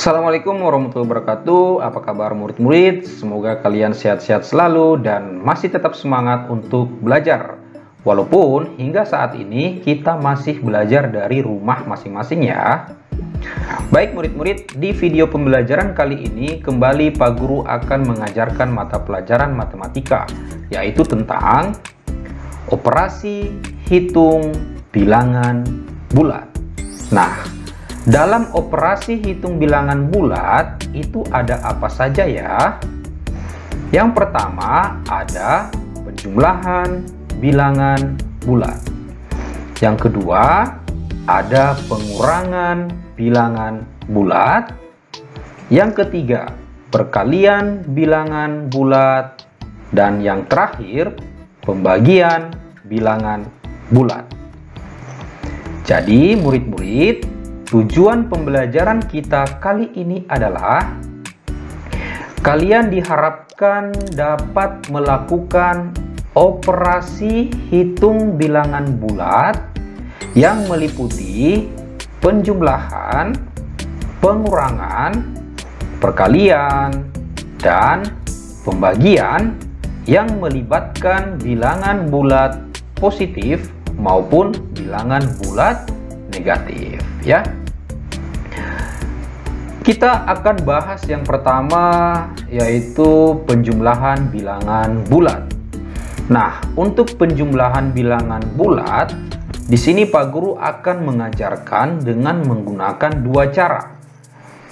Assalamualaikum warahmatullahi wabarakatuh. Apa kabar murid-murid? Semoga kalian sehat-sehat selalu dan masih tetap semangat untuk belajar. Walaupun hingga saat ini kita masih belajar dari rumah masing-masing ya. Baik murid-murid, di video pembelajaran kali ini kembali Pak Guru akan mengajarkan mata pelajaran matematika, yaitu tentang operasi hitung bilangan bulat. Nah, dalam operasi hitung bilangan bulat itu ada apa saja ya? Yang pertama ada penjumlahan bilangan bulat. Yang kedua ada pengurangan bilangan bulat. Yang ketiga perkalian bilangan bulat. Dan yang terakhir pembagian bilangan bulat. Jadi murid-murid, tujuan pembelajaran kita kali ini adalah kalian diharapkan dapat melakukan operasi hitung bilangan bulat yang meliputi penjumlahan, pengurangan, perkalian, dan pembagian yang melibatkan bilangan bulat positif maupun bilangan bulat negatif ya. Kita akan bahas yang pertama, yaitu penjumlahan bilangan bulat. Nah, untuk penjumlahan bilangan bulat, di sini Pak Guru akan mengajarkan dengan menggunakan dua cara.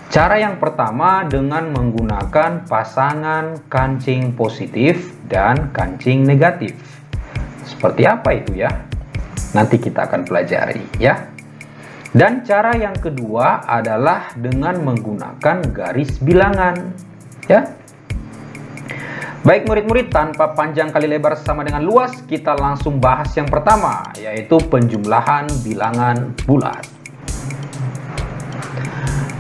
Cara yang pertama dengan menggunakan pasangan kancing positif dan kancing negatif. Seperti apa itu ya? Nanti kita akan pelajari ya. Dan cara yang kedua adalah dengan menggunakan garis bilangan ya. Baik murid-murid, tanpa panjang kali lebar sama dengan luas, kita langsung bahas yang pertama, yaitu penjumlahan bilangan bulat.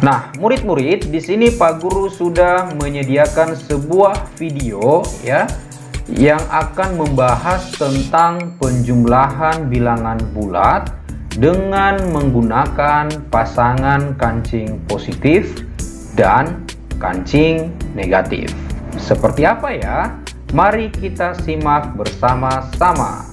Nah, murid-murid, di sini Pak Guru sudah menyediakan sebuah video ya yang akan membahas tentang penjumlahan bilangan bulat dengan menggunakan pasangan kancing positif dan kancing negatif. Seperti apa ya? Mari kita simak bersama-sama.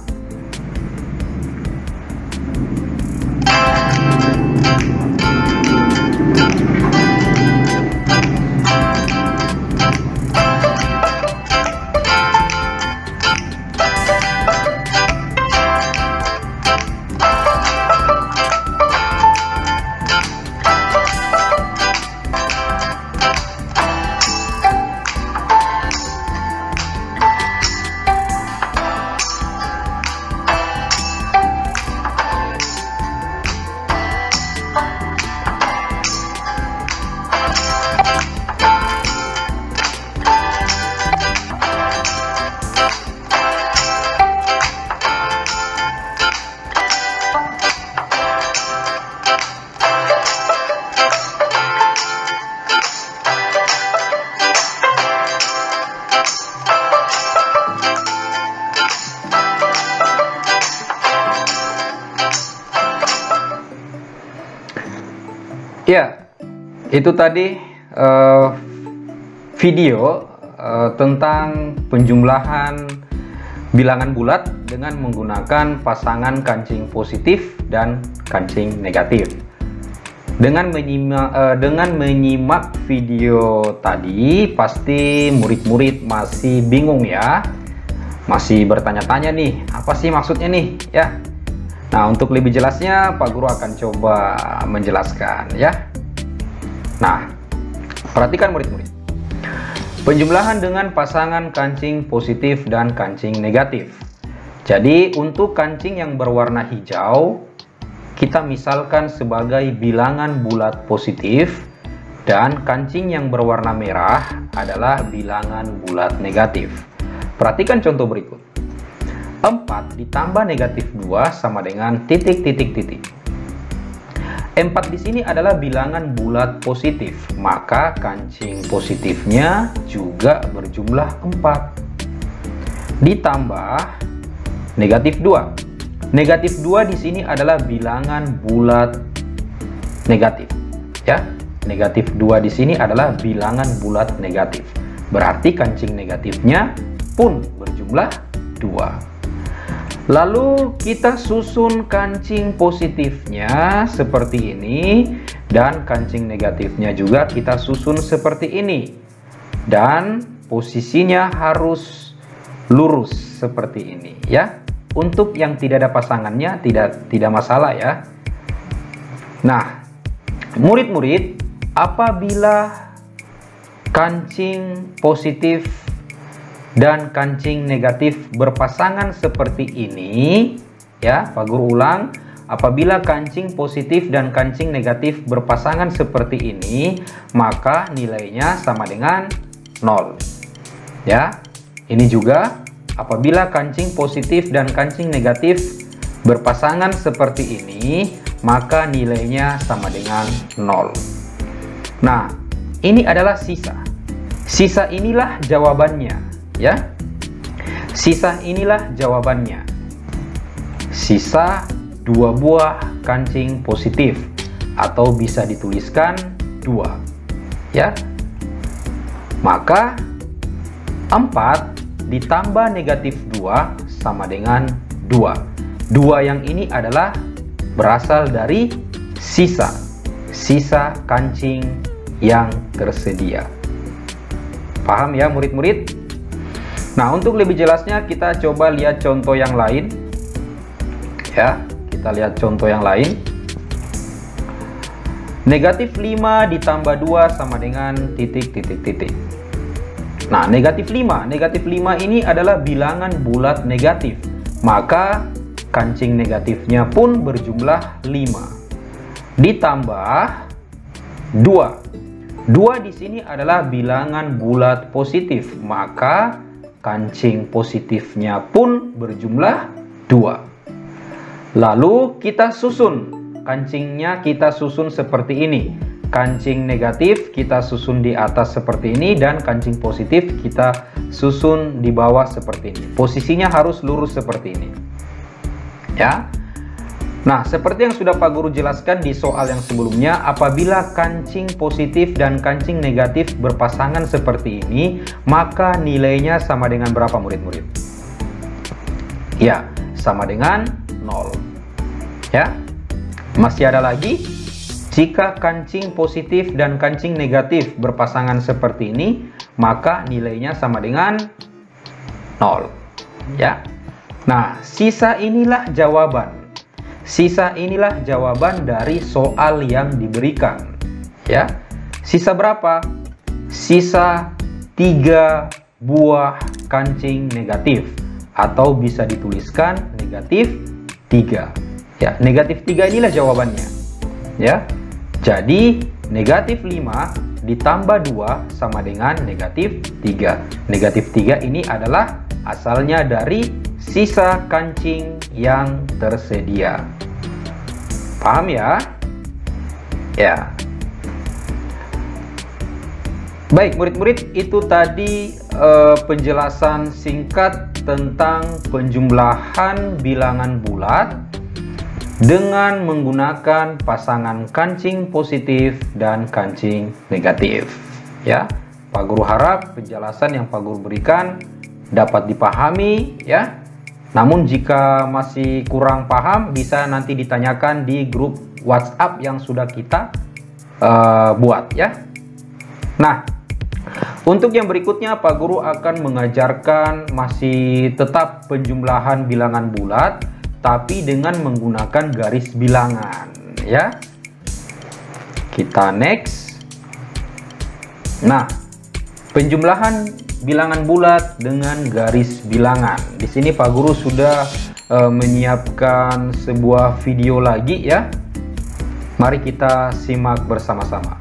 Ya, itu tadi video tentang penjumlahan bilangan bulat dengan menggunakan pasangan kancing positif dan kancing negatif. Dengan menyimak video tadi, pasti murid-murid masih bingung ya, masih bertanya-tanya nih, apa sih maksudnya nih ya. Nah, untuk lebih jelasnya Pak Guru akan coba menjelaskan ya. Nah, perhatikan murid-murid. Penjumlahan dengan pasangan kancing positif dan kancing negatif. Jadi, untuk kancing yang berwarna hijau, kita misalkan sebagai bilangan bulat positif, dan kancing yang berwarna merah adalah bilangan bulat negatif. Perhatikan contoh berikut. 4 ditambah negatif 2 sama dengan titik. 4 di sini adalah bilangan bulat positif, maka kancing positifnya juga berjumlah 4. Ditambah negatif 2. Negatif 2 di sini adalah bilangan bulat negatif, ya. negatif 2 di sini adalah bilangan bulat negatif. Berarti kancing negatifnya pun berjumlah 2. Lalu kita susun kancing positifnya seperti ini, dan kancing negatifnya juga kita susun seperti ini. Dan posisinya harus lurus seperti ini ya. Untuk yang tidak ada pasangannya tidak masalah ya. Nah, murid-murid, apabila kancing positif dan kancing negatif berpasangan seperti ini ya, Pak Guru ulang, apabila kancing positif dan kancing negatif berpasangan seperti ini, maka nilainya sama dengan 0 ya. Ini juga apabila kancing positif dan kancing negatif berpasangan seperti ini, maka nilainya sama dengan 0. Nah, ini adalah sisa. Sisa inilah jawabannya ya. Sisa inilah jawabannya. Sisa 2 buah kancing positif, atau bisa dituliskan 2 ya. Maka 4 ditambah negatif 2 sama dengan 2. 2 yang ini adalah berasal dari sisa kancing yang tersedia. Paham ya murid-murid? Nah, untuk lebih jelasnya kita coba lihat contoh yang lain ya. Kita lihat contoh yang lain. Negatif 5 ditambah 2 sama dengan titik. Nah, negatif 5 ini adalah bilangan bulat negatif. Maka kancing negatifnya pun berjumlah 5. Ditambah 2. 2 di sini adalah bilangan bulat positif. Maka kancing positifnya pun berjumlah 2. Lalu kita susun. Kancingnya kita susun seperti ini. Kancing negatif kita susun di atas seperti ini, dan kancing positif kita susun di bawah seperti ini. Posisinya harus lurus seperti ini ya. Nah, seperti yang sudah Pak Guru jelaskan di soal yang sebelumnya, apabila kancing positif dan kancing negatif berpasangan seperti ini, maka nilainya sama dengan berapa murid-murid? Ya, sama dengan 0 ya. Masih ada lagi. Jika kancing positif dan kancing negatif berpasangan seperti ini, maka nilainya sama dengan 0 ya. Nah, sisa inilah jawaban. Sisa inilah jawaban dari soal yang diberikan ya. Sisa berapa? Sisa 3 buah kancing negatif, atau bisa dituliskan negatif 3 ya. Negatif 3 inilah jawabannya ya. Jadi negatif 5 ditambah 2 sama dengan negatif 3. Negatif 3 ini adalah asalnya dari sisa kancing yang tersedia. Paham ya? Ya. Baik murid-murid, itu tadi penjelasan singkat tentang penjumlahan bilangan bulat dengan menggunakan pasangan kancing positif dan kancing negatif ya. Pak Guru harap penjelasan yang Pak Guru berikan dapat dipahami ya. Namun jika masih kurang paham, bisa nanti ditanyakan di grup WhatsApp yang sudah kita buat ya. Nah, untuk yang berikutnya Pak Guru akan mengajarkan masih tetap penjumlahan bilangan bulat, tapi dengan menggunakan garis bilangan ya. Kita next. Nah, penjumlahan bilangan bulat dengan garis bilangan. Di sini Pak Guru sudah menyiapkan sebuah video lagi ya. Mari kita simak bersama-sama.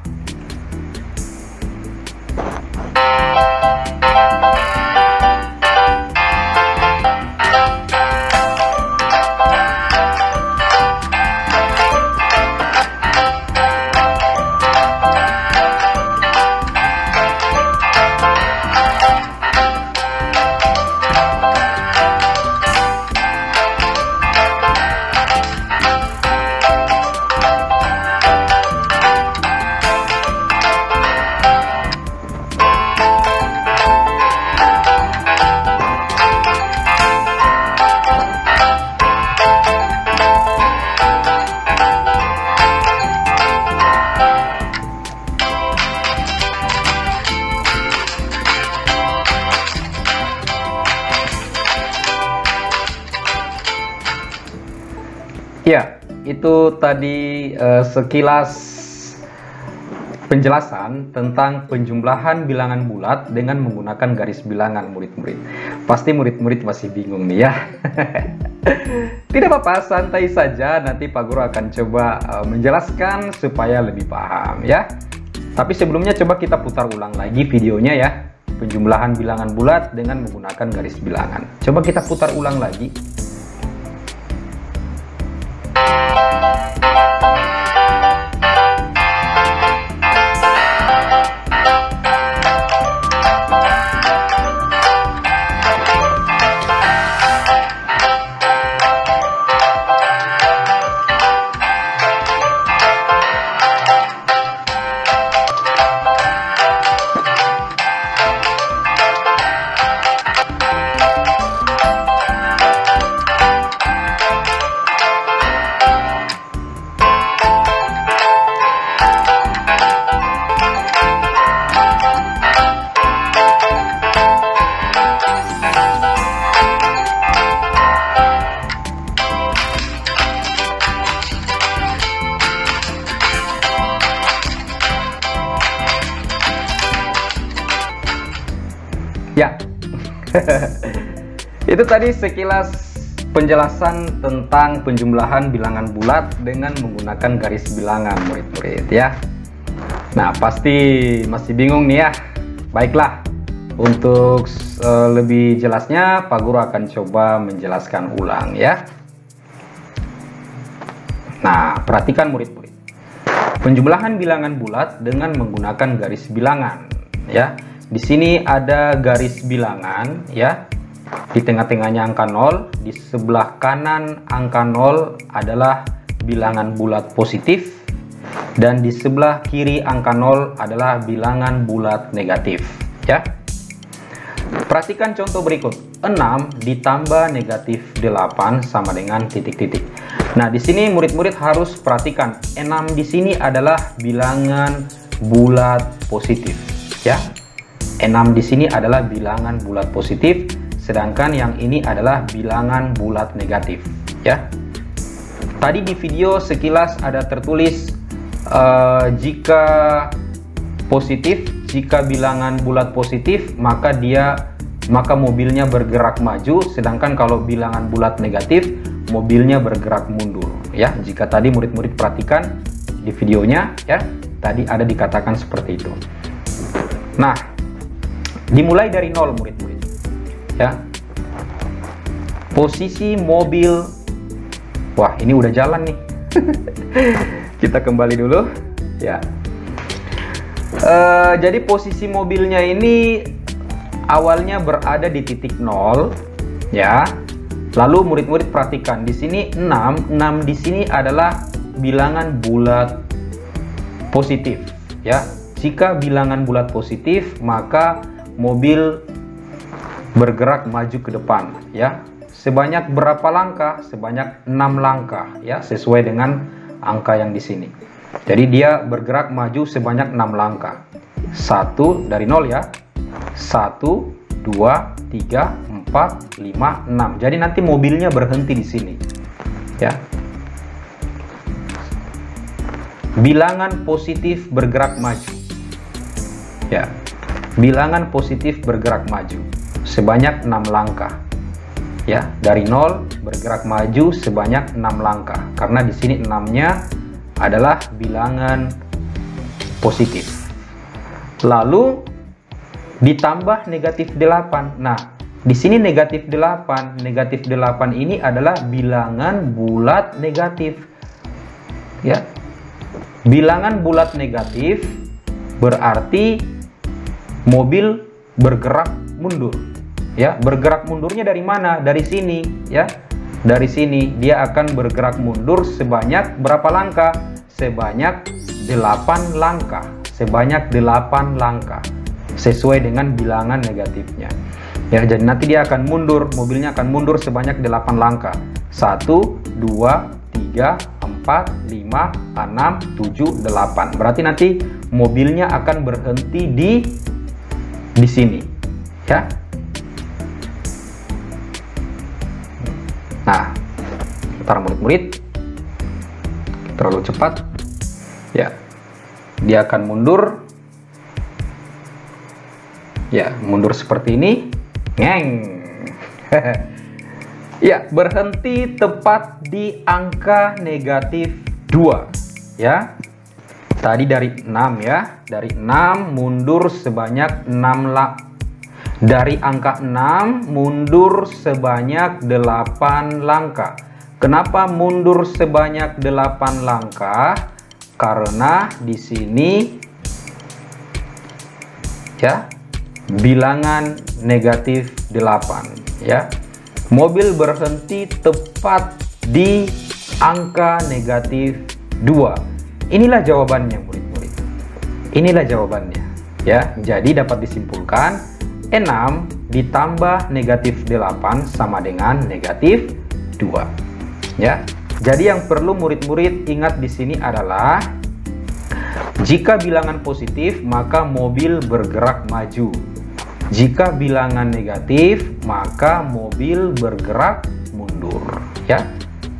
Ya, itu tadi sekilas penjelasan tentang penjumlahan bilangan bulat dengan menggunakan garis bilangan murid-murid. Pasti murid-murid masih bingung nih ya. Tidak apa-apa, santai saja, nanti Pak Guru akan coba menjelaskan supaya lebih paham ya. Tapi sebelumnya coba kita putar ulang lagi videonya ya. Penjumlahan bilangan bulat dengan menggunakan garis bilangan. Coba kita putar ulang lagi. Ya, itu tadi sekilas penjelasan tentang penjumlahan bilangan bulat dengan menggunakan garis bilangan murid-murid ya. Nah, pasti masih bingung nih ya. Baiklah, untuk lebih jelasnya Pak Guru akan coba menjelaskan ulang ya. Nah, perhatikan murid-murid. Penjumlahan bilangan bulat dengan menggunakan garis bilangan ya. Di sini ada garis bilangan ya. Di tengah-tengahnya angka 0, di sebelah kanan angka 0 adalah bilangan bulat positif dan di sebelah kiri angka 0 adalah bilangan bulat negatif ya. Perhatikan contoh berikut. 6 ditambah negatif 8 sama dengan titik-titik. Nah, di sini murid-murid harus perhatikan 6 di sini adalah bilangan bulat positif ya. 6 di sini adalah bilangan bulat positif, sedangkan yang ini adalah bilangan bulat negatif ya. Tadi di video sekilas ada tertulis jika positif, jika bilangan bulat positif maka mobilnya bergerak maju, sedangkan kalau bilangan bulat negatif mobilnya bergerak mundur ya. Jika tadi murid-murid perhatikan di videonya ya, tadi ada dikatakan seperti itu. Nah, dimulai dari 0 murid-murid ya. Posisi mobil, wah ini udah jalan nih. Kita kembali dulu ya. Jadi posisi mobilnya ini awalnya berada di titik 0 ya. Lalu murid-murid perhatikan di sini 6 di sini adalah bilangan bulat positif ya. Jika bilangan bulat positif maka mobil bergerak maju ke depan ya. Sebanyak berapa langkah? Sebanyak 6 langkah ya, sesuai dengan angka yang di sini. Jadi dia bergerak maju sebanyak 6 langkah. 1 dari 0 ya. 1 2 3 4 5 6. Jadi nanti mobilnya berhenti di sini. Ya. Bilangan positif bergerak maju. Ya. Bilangan positif bergerak maju sebanyak 6 langkah ya. Dari 0 bergerak maju sebanyak 6 langkah karena di sini 6-nya adalah bilangan positif. Lalu ditambah negatif 8. Nah, di sini negatif 8. Negatif 8 ini adalah bilangan bulat negatif ya. Bilangan bulat negatif berarti mobil bergerak mundur ya. Bergerak mundurnya dari mana? Dari sini ya. Dari sini dia akan bergerak mundur sebanyak berapa langkah? Sebanyak 8 langkah. Sebanyak 8 langkah sesuai dengan bilangan negatifnya ya. Jadi nanti dia akan mundur, mobilnya akan mundur sebanyak 8 langkah. 1 2 3 4 5 6 7 8. Berarti nanti mobilnya akan berhenti di sini ya. Nah, para murid-murid terlalu cepat. Ya, dia akan mundur. Ya, mundur seperti ini. Ngeng. Ya, berhenti tepat di angka negatif 2. Ya, tadi dari 6 ya. Dari 6 mundur sebanyak 6 dari angka 6 mundur sebanyak 8 langkah. Kenapa mundur sebanyak 8 langkah? Karena di sini ya bilangan negatif 8 ya. Mobil berhenti tepat di angka negatif 2. Inilah jawabannya murid-murid. Inilah jawabannya ya. Jadi dapat disimpulkan 6 ditambah negatif 8 sama dengan negatif 2. Ya. Jadi yang perlu murid-murid ingat di sini adalah jika bilangan positif maka mobil bergerak maju. Jika bilangan negatif maka mobil bergerak mundur ya.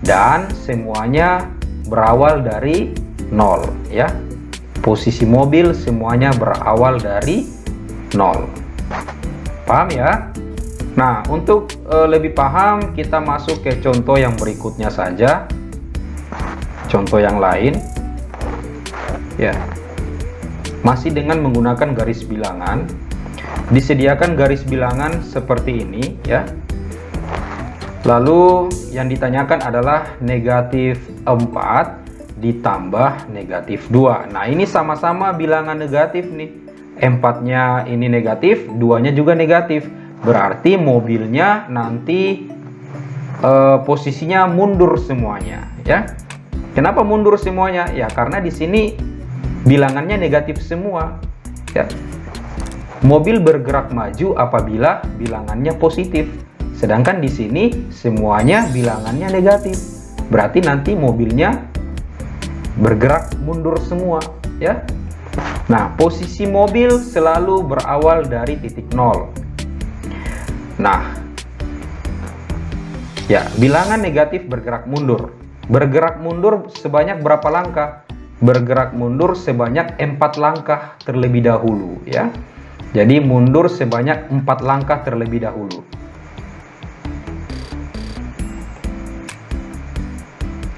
Dan semuanya berawal dari 0 ya. Posisi mobil semuanya berawal dari 0. Paham ya? Nah, untuk lebih paham kita masuk ke contoh yang berikutnya saja. Contoh yang lain. Ya. Masih dengan menggunakan garis bilangan. Disediakan garis bilangan seperti ini ya. Lalu yang ditanyakan adalah negatif 4 ditambah negatif 2. Nah, ini sama-sama bilangan negatif nih. 4-nya ini negatif, 2-nya juga negatif. Berarti mobilnya nanti posisinya mundur semuanya ya. Kenapa mundur semuanya? Ya karena di sini bilangannya negatif semua ya. Mobil bergerak maju apabila bilangannya positif. Sedangkan di sini semuanya bilangannya negatif. Berarti nanti mobilnya bergerak mundur semua ya. Nah, posisi mobil selalu berawal dari titik 0. Nah, ya, bilangan negatif bergerak mundur. Bergerak mundur sebanyak berapa langkah? Bergerak mundur sebanyak 4 langkah terlebih dahulu ya. Jadi mundur sebanyak 4 langkah terlebih dahulu.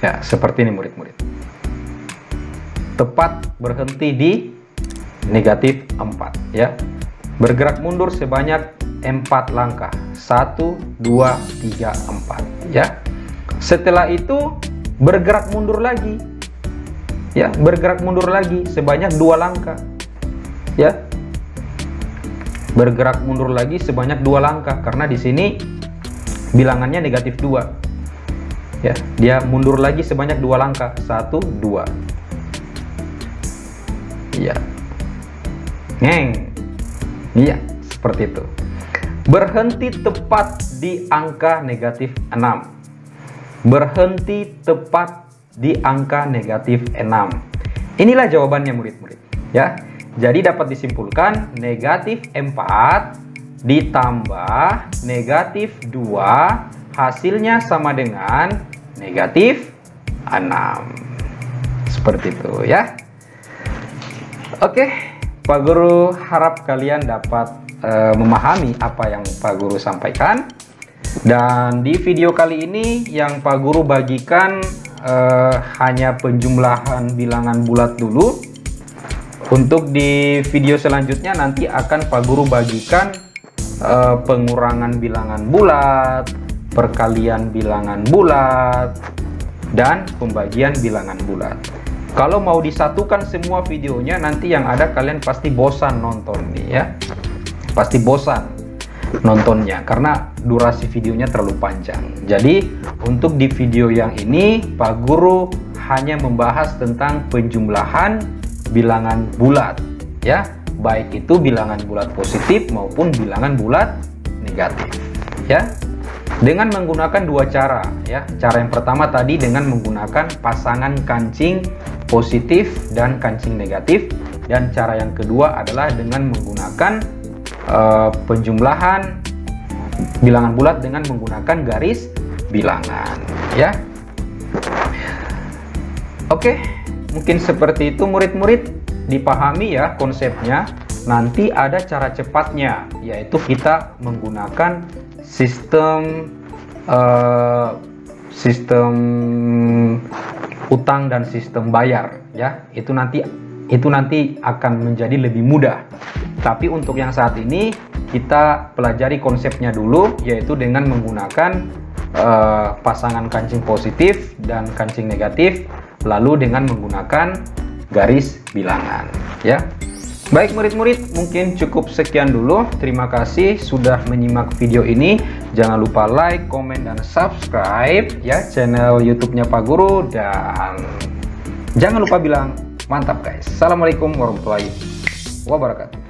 Ya, seperti ini murid-murid. Tepat berhenti di negatif 4 ya. Bergerak mundur sebanyak 4 langkah. 1, 2, 3, 4 ya. Setelah itu bergerak mundur lagi. Ya, bergerak mundur lagi sebanyak 2 langkah. Ya. Bergerak mundur lagi sebanyak 2 langkah karena di sini bilangannya negatif 2. Ya, dia mundur lagi sebanyak 2 langkah. 1, 2. Iya. Ngeng. Iya, seperti itu. Berhenti tepat di angka negatif 6. Berhenti tepat di angka negatif 6. Inilah jawabannya murid-murid ya. Jadi dapat disimpulkan negatif 4 ditambah negatif 2 hasilnya sama dengan negatif 6. Seperti itu ya. Oke, Pak Guru harap kalian dapat memahami apa yang Pak Guru sampaikan. Dan di video kali ini yang Pak Guru bagikan hanya penjumlahan bilangan bulat dulu. Untuk di video selanjutnya nanti akan Pak Guru bagikan pengurangan bilangan bulat, perkalian bilangan bulat, dan pembagian bilangan bulat. Kalau mau disatukan semua videonya, nanti yang ada kalian pasti bosan nonton nih ya. Pasti bosan nontonnya karena durasi videonya terlalu panjang. Jadi untuk di video yang ini Pak Guru hanya membahas tentang penjumlahan bilangan bulat ya, baik itu bilangan bulat positif maupun bilangan bulat negatif ya. Dengan menggunakan 2 cara ya. Cara yang pertama tadi dengan menggunakan pasangan kancing positif dan kancing negatif, dan cara yang kedua adalah dengan menggunakan penjumlahan bilangan bulat dengan menggunakan garis bilangan ya. Oke, mungkin seperti itu murid-murid, dipahami ya konsepnya. Nanti ada cara cepatnya, yaitu kita menggunakan sistem utang dan sistem bayar ya. Itu nanti akan menjadi lebih mudah. Tapi untuk yang saat ini kita pelajari konsepnya dulu, yaitu dengan menggunakan pasangan kancing positif dan kancing negatif, lalu dengan menggunakan garis bilangan ya. Baik murid-murid, mungkin cukup sekian dulu. Terima kasih sudah menyimak video ini. Jangan lupa like, komen, dan subscribe ya channel YouTube-nya Pak Guru, dan jangan lupa bilang mantap guys. Assalamualaikum warahmatullahi wabarakatuh.